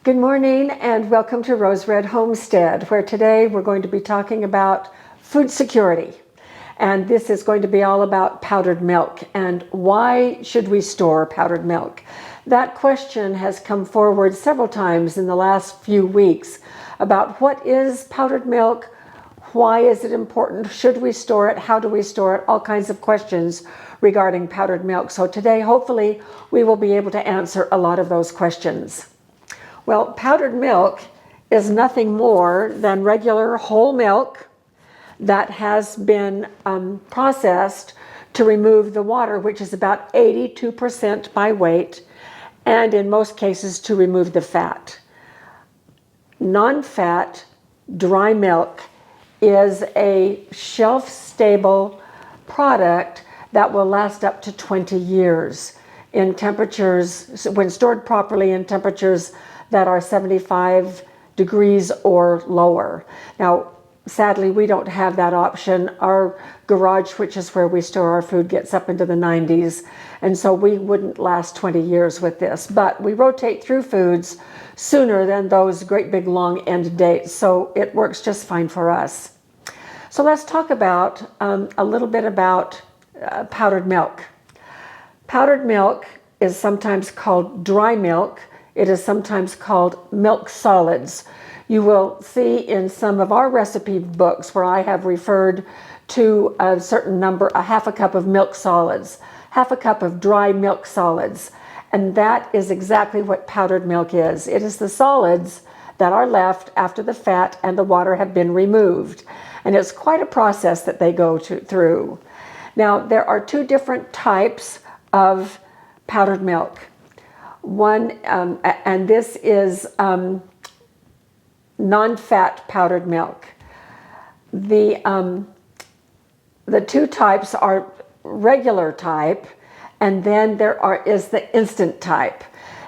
Good morning and welcome to Rose Red Homestead, where today we're going to be talking about food security. And this is going to be all about powdered milk and why should we store powdered milk? That question has come forward several times in the last few weeks about what is powdered milk, why is it important, should we store it, how do we store it, all kinds of questions regarding powdered milk. So today, hopefully, we will be able to answer a lot of those questions. Well, powdered milk is nothing more than regular whole milk that has been processed to remove the water, which is about 82% by weight, and in most cases to remove the fat. Non-fat dry milk is a shelf-stable product that will last up to 20 years in temperatures, when stored properly in temperatures that are 75 degrees or lower. Now, sadly, we don't have that option. Our garage, which is where we store our food, gets up into the 90s, and so we wouldn't last 20 years with this. But we rotate through foods sooner than those great big long end dates, so it works just fine for us. So let's talk about a little bit about powdered milk. Powdered milk is sometimes called dry milk. It is sometimes called milk solids. You will see in some of our recipe books where I have referred to a certain number, a half a cup of milk solids, half a cup of dry milk solids. And that is exactly what powdered milk is. It is the solids that are left after the fat and the water have been removed. And it's quite a process that they go through. Now, there are two different types of powdered milk. One, and this is non-fat powdered milk. The two types are regular type, and then there is the instant type.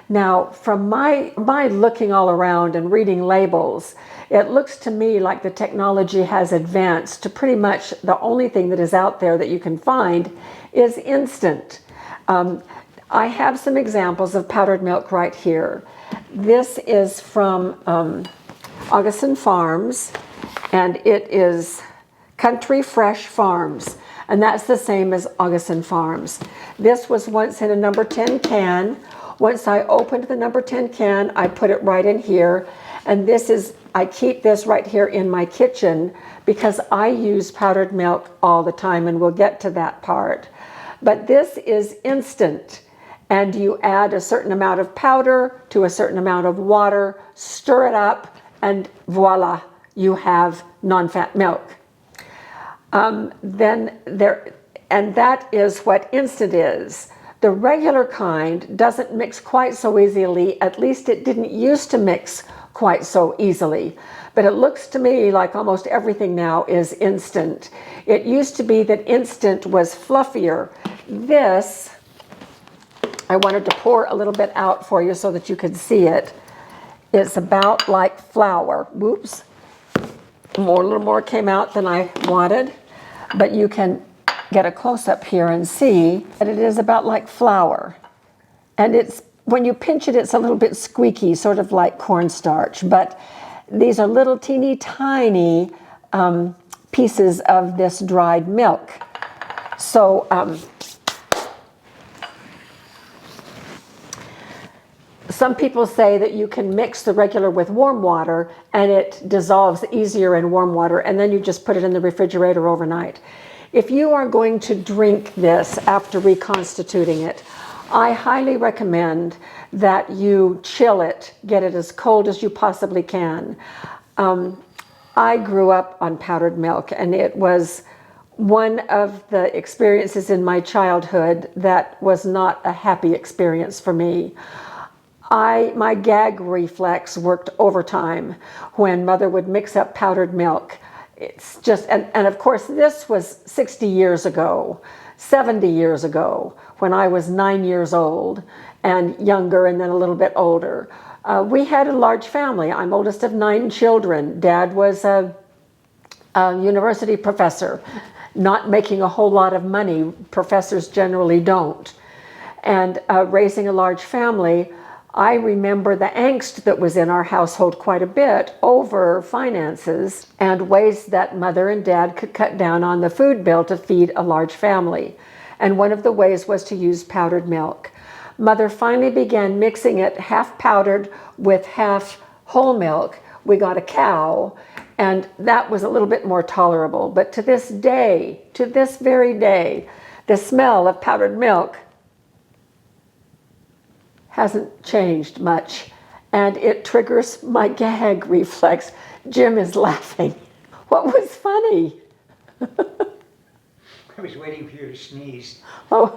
Now, from my looking all around and reading labels, it looks to me like the technology has advanced to pretty much the only thing that is out there that you can find is instant. I have some examples of powdered milk right here. This is from Augustin Farms, and it is Country Fresh Farms, and that's the same as Augustin Farms. This was once in a number 10 can. Once I opened the number 10 can, I put it right in here, and I keep this right here in my kitchen because I use powdered milk all the time, and we'll get to that part. But this is instant. And you add a certain amount of powder to a certain amount of water, stir it up, and voila, you have non-fat milk. And that is what instant is. The regular kind doesn't mix quite so easily, at least it didn't used to mix quite so easily. But it looks to me like almost everything now is instant. It used to be that instant was fluffier. This, I wanted to pour a little bit out for you so that you could see it. It's about like flour. Whoops. A little more came out than I wanted, but you can get a close-up here and see that it is about like flour. And when you pinch it, it's a little bit squeaky, sort of like cornstarch, but these are little teeny tiny pieces of this dried milk. So, some people say that you can mix the regular with warm water and it dissolves easier in warm water, and then you just put it in the refrigerator overnight. If you are going to drink this after reconstituting it, I highly recommend that you chill it, get it as cold as you possibly can. I grew up on powdered milk, and it was one of the experiences in my childhood that was not a happy experience for me. My gag reflex worked overtime when Mother would mix up powdered milk. It's just, and of course this was 60 years ago, 70 years ago, when I was 9 years old and younger and then a little bit older. We had a large family. I'm oldest of 9 children. Dad was a university professor, not making a whole lot of money. Professors generally don't. And raising a large family, I remember the angst that was in our household quite a bit over finances and ways that Mother and Dad could cut down on the food bill to feed a large family. And one of the ways was to use powdered milk. Mother finally began mixing it half powdered with half whole milk. We got a cow, and that was a little bit more tolerable. But to this day, to this very day, the smell of powdered milk hasn't changed much, and it triggers my gag reflex. Jim is laughing. What was funny? I was waiting for you to sneeze. Oh.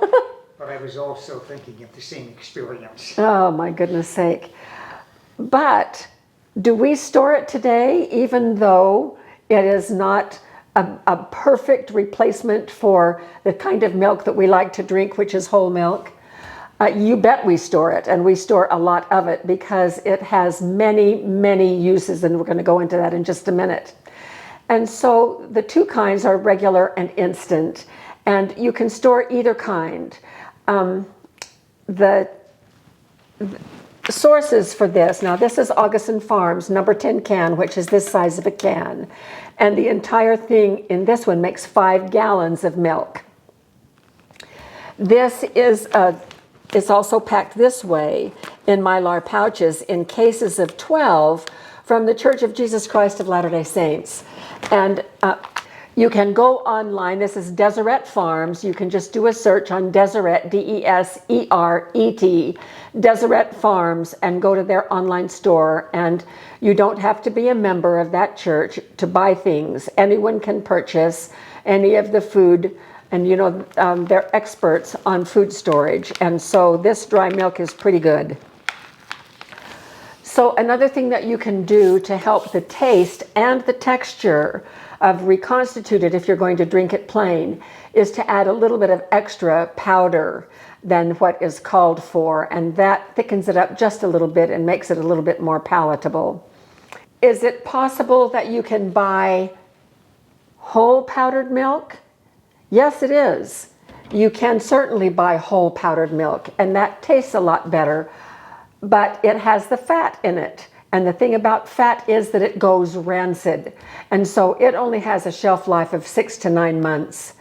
But I was also thinking of the same experience. Oh, my goodness sake. But do we store it today, even though it is not a perfect replacement for the kind of milk that we like to drink, which is whole milk? You bet we store it, and we store a lot of it because it has many, many uses, and we're going to go into that in just a minute. And so the two kinds are regular and instant, and you can store either kind. The sources for this, now this is Augustin Farms number 10 can, which is this size of a can, and the entire thing in this one makes 5 gallons of milk. This is it's also packed this way in Mylar pouches in cases of 12 from the Church of Jesus Christ of Latter-day Saints. And you can go online. This is Deseret Farms. You can just do a search on Deseret, D-E-S-E-R-E-T, Deseret Farms, and go to their online store. And you don't have to be a member of that church to buy things. Anyone can purchase any of the food. And you know, they're experts on food storage. And so this dry milk is pretty good. So another thing that you can do to help the taste and the texture of reconstituted, if you're going to drink it plain, is to add a little bit of extra powder than what is called for, and that thickens it up just a little bit and makes it a little bit more palatable. Is it possible that you can buy whole powdered milk? Yes, it is. You can certainly buy whole powdered milk, and that tastes a lot better, but it has the fat in it. And the thing about fat is that it goes rancid. And so it only has a shelf life of 6 to 9 months.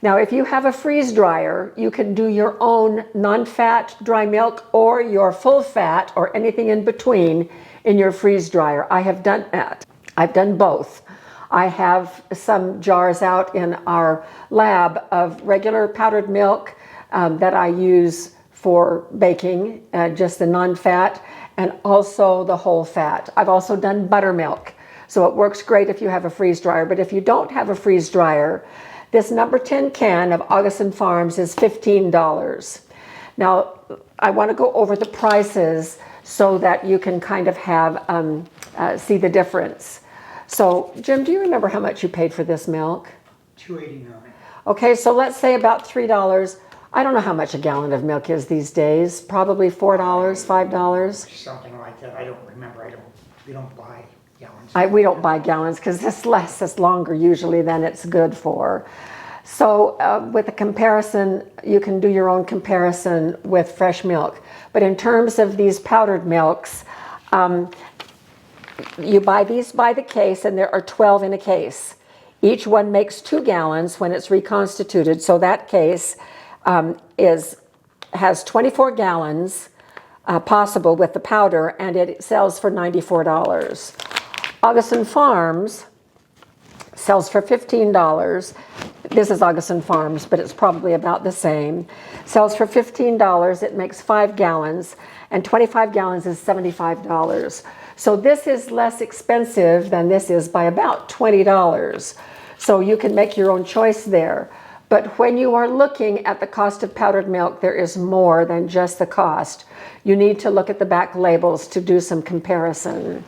Now, if you have a freeze dryer, you can do your own non-fat dry milk or your full fat or anything in between in your freeze dryer. I have done that. I've done both. I have some jars out in our lab of regular powdered milk that I use for baking, just the non-fat, and also the whole fat. I've also done buttermilk, so it works great if you have a freeze dryer. But if you don't have a freeze dryer, this number 10 can of Augustin Farms is $15. Now, I want to go over the prices so that you can kind of have see the difference. So, Jim, do you remember how much you paid for this milk? $2.89. Okay, so let's say about $3. I don't know how much a gallon of milk is these days. Probably $4, $5. Something like that. I don't remember. We don't buy gallons. We don't buy gallons because this lasts us longer usually than it's good for. So with a comparison, you can do your own comparison with fresh milk. But in terms of these powdered milks, you buy these by the case, and there are 12 in a case. Each one makes 2 gallons when it's reconstituted. So that case has 24 gallons possible with the powder, and it sells for $94. Augustin Farms sells for $15. This is Augustin Farms, but it's probably about the same. Sells for $15. It makes 5 gallons, and 25 gallons is $75. So this is less expensive than this is by about $20. So you can make your own choice there. But when you are looking at the cost of powdered milk, there is more than just the cost. You need to look at the back labels to do some comparison.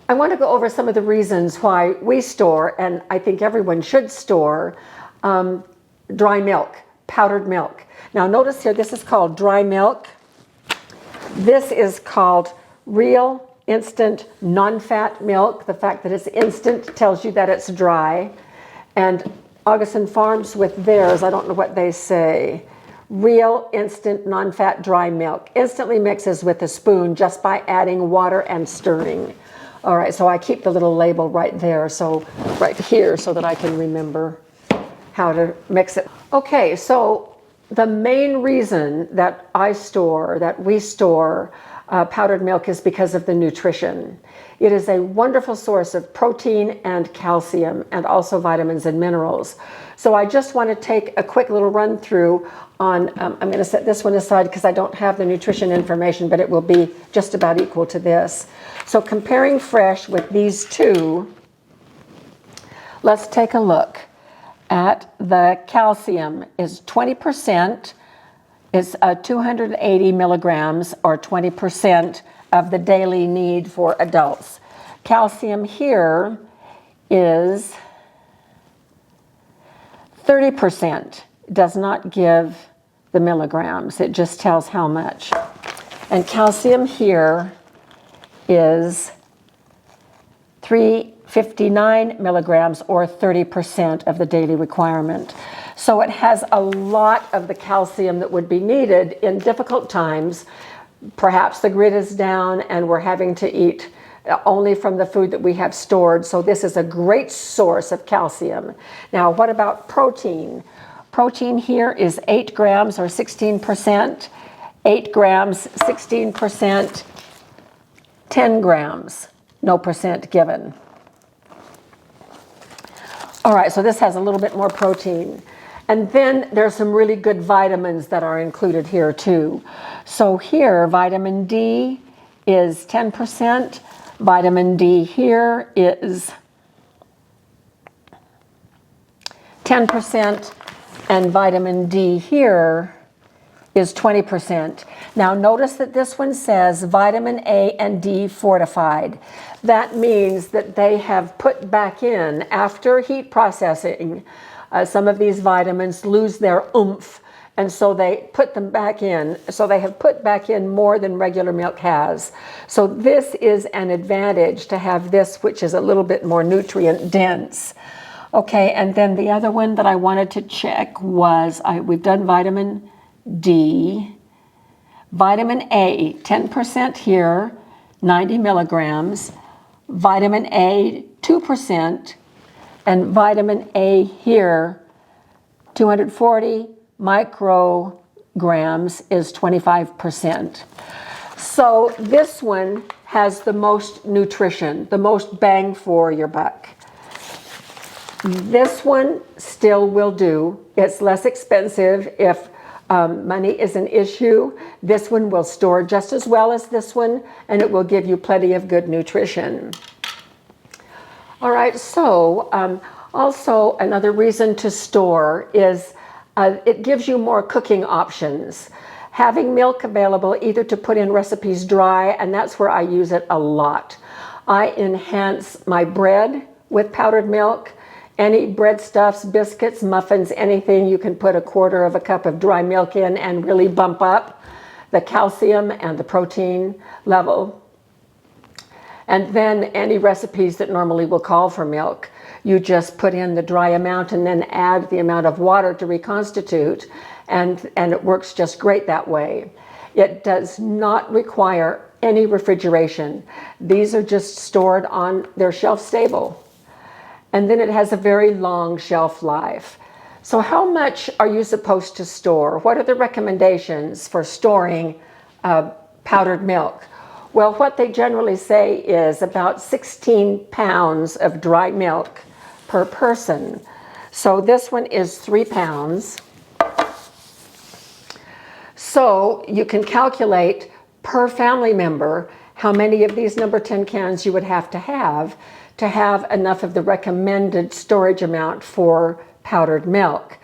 I want to go over some of the reasons why we store, and I think everyone should store, dry milk, powdered milk. Now notice here, this is called dry milk. This is called real instant non-fat milk. The fact that it's instant tells you that it's dry. And Augustin Farms with theirs, I don't know what they say, real instant non-fat dry milk. Instantly mixes with a spoon just by adding water and stirring. All right, so I keep the little label right there, so right here, so that I can remember how to mix it. Okay, so the main reason that we store powdered milk is because of the nutrition. It is a wonderful source of protein and calcium and also vitamins and minerals. So I just want to take a quick little run through on, I'm going to set this one aside because I don't have the nutrition information, but it will be just about equal to this. So comparing fresh with these two, let's take a look at the calcium is 20%, is 280 milligrams or 20% of the daily need for adults. Calcium here is 30%. Does not give the milligrams, it just tells how much. And calcium here is 359 milligrams or 30% of the daily requirement. So it has a lot of the calcium that would be needed in difficult times. Perhaps the grid is down and we're having to eat only from the food that we have stored. So this is a great source of calcium. Now, what about protein? Protein here is 8 grams or 16%, 8 grams, 16%, 10 grams, no percent given. All right, so this has a little bit more protein. And then there's some really good vitamins that are included here too. So here, vitamin D is 10%. Vitamin D here is 10%, and vitamin D here is 20%. Now notice that this one says vitamin A and D fortified. That means that they have put back in, after heat processing, some of these vitamins lose their oomph, and so they put them back in. So they have put back in more than regular milk has. So this is an advantage to have this, which is a little bit more nutrient dense. Okay, and then the other one that I wanted to check was, we've done vitamin D. Vitamin A, 10% here, 90 milligrams. Vitamin A, 2%. And vitamin A here, 240 micrograms is 25%. So this one has the most nutrition, the most bang for your buck. This one still will do. It's less expensive if money is an issue. This one will store just as well as this one, and it will give you plenty of good nutrition. All right, so also another reason to store is it gives you more cooking options. Having milk available either to put in recipes dry, and that's where I use it a lot. I enhance my bread with powdered milk. Any breadstuffs, biscuits, muffins, anything, you can put a quarter of a cup of dry milk in and really bump up the calcium and the protein level. And then any recipes that normally will call for milk, you just put in the dry amount and then add the amount of water to reconstitute, and it works just great that way. It does not require any refrigeration. These are just stored on, they're shelf stable. And then it has a very long shelf life. So how much are you supposed to store? What are the recommendations for storing powdered milk? Well, what they generally say is about 16 pounds of dry milk per person. So this one is 3 pounds. So you can calculate per family member how many of these number 10 cans you would have to have enough of the recommended storage amount for powdered milk.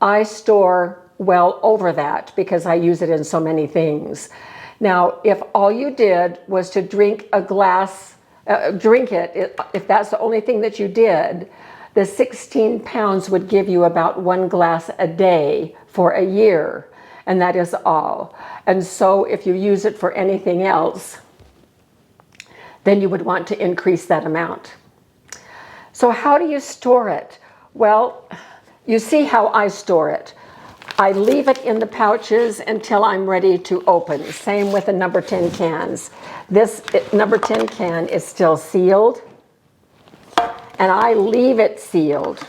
I store well over that because I use it in so many things. Now, if all you did was to drink a glass, if that's the only thing that you did, the 16 pounds would give you about 1 glass a day for a year, and that is all. And so if you use it for anything else, then you would want to increase that amount. So how do you store it? Well, you see how I store it. I leave it in the pouches until I'm ready to open. Same with the number 10 cans. This number 10 can is still sealed, and I leave it sealed.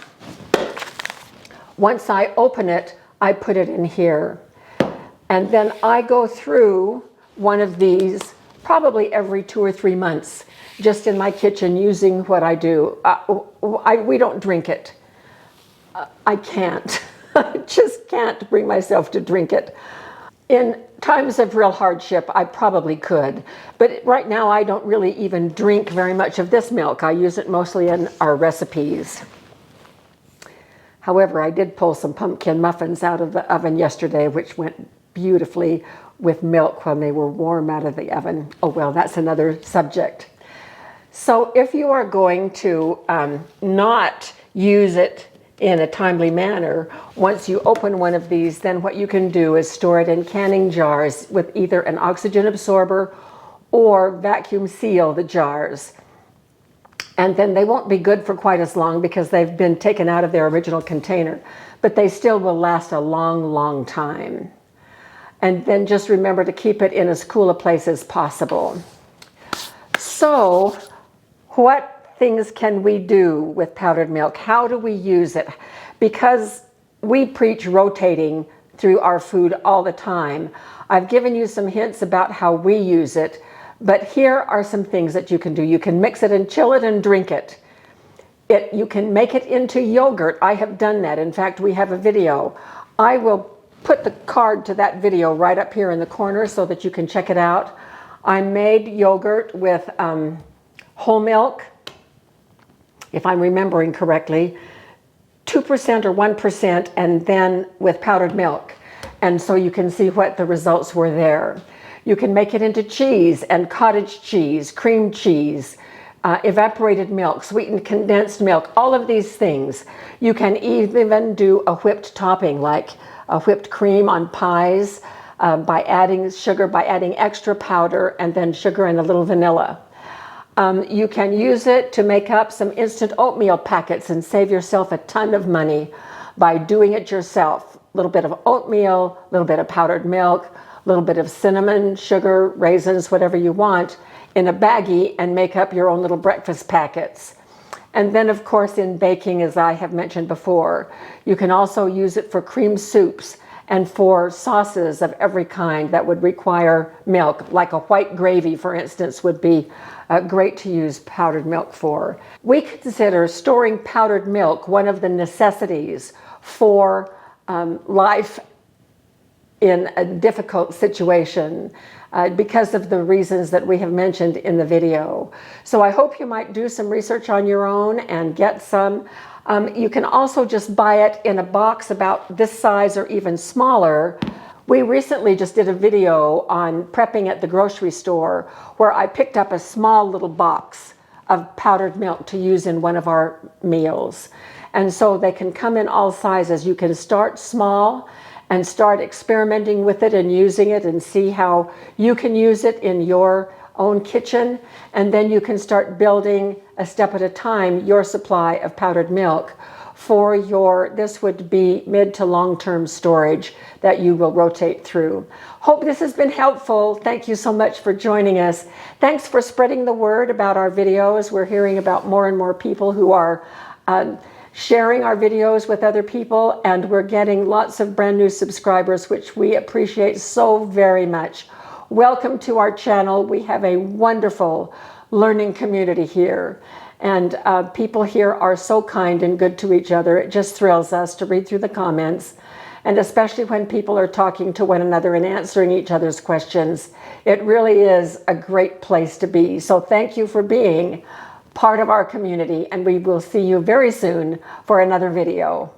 Once I open it, I put it in here. And then I go through one of these probably every 2 or 3 months, just in my kitchen using what I do. We don't drink it. I can't. I just can't bring myself to drink it. In times of real hardship, I probably could. But right now, I don't really even drink very much of this milk. I use it mostly in our recipes. However, I did pull some pumpkin muffins out of the oven yesterday, which went beautifully with milk when they were warm out of the oven. Oh well, that's another subject. So if you are going to not use it in a timely manner, once you open one of these, then what you can do is store it in canning jars with either an oxygen absorber or vacuum seal the jars. And then they won't be good for quite as long because they've been taken out of their original container, but they still will last a long, long time. And then just remember to keep it in as cool a place as possible. So, what things can we do with powdered milk? How do we use it? Because we preach rotating through our food all the time, I've given you some hints about how we use it, but here are some things that you can do. You can mix it and chill it and drink it. You can make it into yogurt. I have done that. In fact, we have a video. I will put the card to that video right up here in the corner so that you can check it out. I made yogurt with whole milk, if I'm remembering correctly, 2% or 1%, and then with powdered milk. And so you can see what the results were there. You can make it into cheese and cottage cheese, cream cheese, evaporated milk, sweetened condensed milk, all of these things. You can even do a whipped topping, like a whipped cream on pies, by adding sugar, by adding extra powder and then sugar and a little vanilla. You can use it to make up some instant oatmeal packets and save yourself a ton of money by doing it yourself. A little bit of oatmeal, a little bit of powdered milk, a little bit of cinnamon, sugar, raisins, whatever you want, in a baggie and make up your own little breakfast packets. And then, of course, in baking, as I have mentioned before, you can also use it for cream soups and for sauces of every kind that would require milk, like a white gravy, for instance, would be great to use powdered milk for. We consider storing powdered milk one of the necessities for life in a difficult situation because of the reasons that we have mentioned in the video. So I hope you might do some research on your own and get some. You can also just buy it in a box about this size or even smaller. We recently just did a video on prepping at the grocery store where I picked up a small little box of powdered milk to use in one of our meals. And so they can come in all sizes. You can start small and start experimenting with it and using it and see how you can use it in your own kitchen. And then you can start building a step at a time your supply of powdered milk for this would be mid to long-term storage that you will rotate through. Hope this has been helpful. Thank you so much for joining us. Thanks for spreading the word about our videos. We're hearing about more and more people who are sharing our videos with other people, and we're getting lots of brand new subscribers, which we appreciate so very much. Welcome to our channel. We have a wonderful learning community here, and people here are so kind and good to each other. It just thrills us to read through the comments, and especially when people are talking to one another and answering each other's questions. It really is a great place to be. So thank you for being part of our community, and we will see you very soon for another video.